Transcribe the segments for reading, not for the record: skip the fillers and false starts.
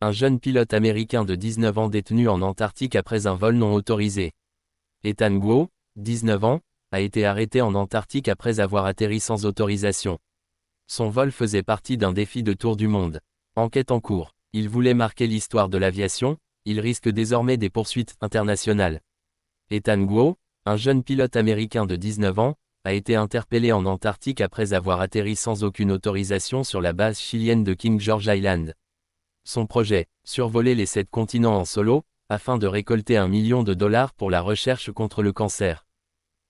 un jeune pilote américain de 19 ans détenu en Antarctique après un vol non autorisé. Ethan Guo, 19 ans, a été arrêté en Antarctique après avoir atterri sans autorisation. Son vol faisait partie d'un défi de tour du monde. Enquête en cours. Il voulait marquer l'histoire de l'aviation, il risque désormais des poursuites internationales. Ethan Guo, un jeune pilote américain de 19 ans, a été interpellé en Antarctique après avoir atterri sans aucune autorisation sur la base chilienne de King George Island. Son projet, survoler les 7 continents en solo, afin de récolter $1 million pour la recherche contre le cancer.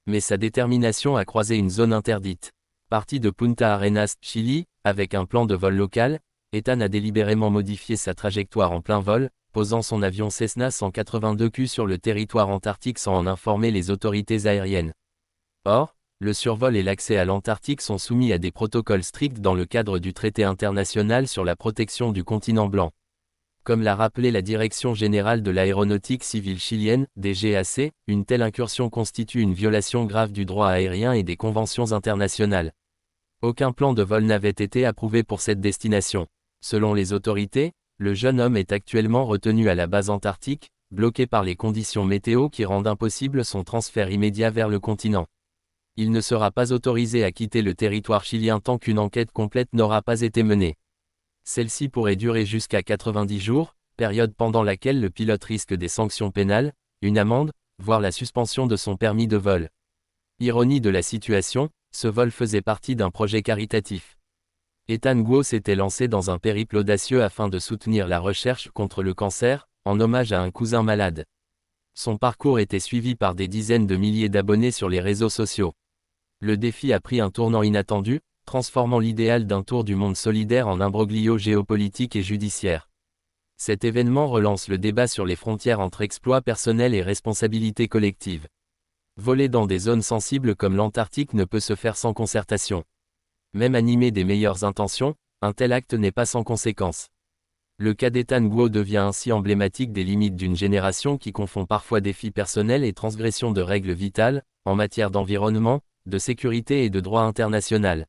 Mais sa détermination a croisé une zone interdite. Parti de Punta Arenas, Chili, avec un plan de vol local, Ethan a délibérément modifié sa trajectoire en plein vol, posant son avion Cessna 182Q sur le territoire antarctique sans en informer les autorités aériennes. Or, le survol et l'accès à l'Antarctique sont soumis à des protocoles stricts dans le cadre du traité international sur la protection du continent blanc. Comme l'a rappelé la Direction générale de l'aéronautique civile chilienne, DGAC, une telle incursion constitue une violation grave du droit aérien et des conventions internationales. Aucun plan de vol n'avait été approuvé pour cette destination. Selon les autorités, le jeune homme est actuellement retenu à la base antarctique, bloqué par les conditions météo qui rendent impossible son transfert immédiat vers le continent. Il ne sera pas autorisé à quitter le territoire chilien tant qu'une enquête complète n'aura pas été menée. Celle-ci pourrait durer jusqu'à 90 jours, période pendant laquelle le pilote risque des sanctions pénales, une amende, voire la suspension de son permis de vol. Ironie de la situation, ce vol faisait partie d'un projet caritatif. Ethan Guo s'était lancé dans un périple audacieux afin de soutenir la recherche contre le cancer, en hommage à un cousin malade. Son parcours était suivi par des dizaines de milliers d'abonnés sur les réseaux sociaux. Le défi a pris un tournant inattendu, transformant l'idéal d'un tour du monde solidaire en imbroglio géopolitique et judiciaire. Cet événement relance le débat sur les frontières entre exploits personnels et responsabilité collective. Voler dans des zones sensibles comme l'Antarctique ne peut se faire sans concertation. Même animé des meilleures intentions, un tel acte n'est pas sans conséquences. Le cas d'Ethan Guo devient ainsi emblématique des limites d'une génération qui confond parfois défis personnels et transgression de règles vitales, en matière d'environnement, de sécurité et de droit international.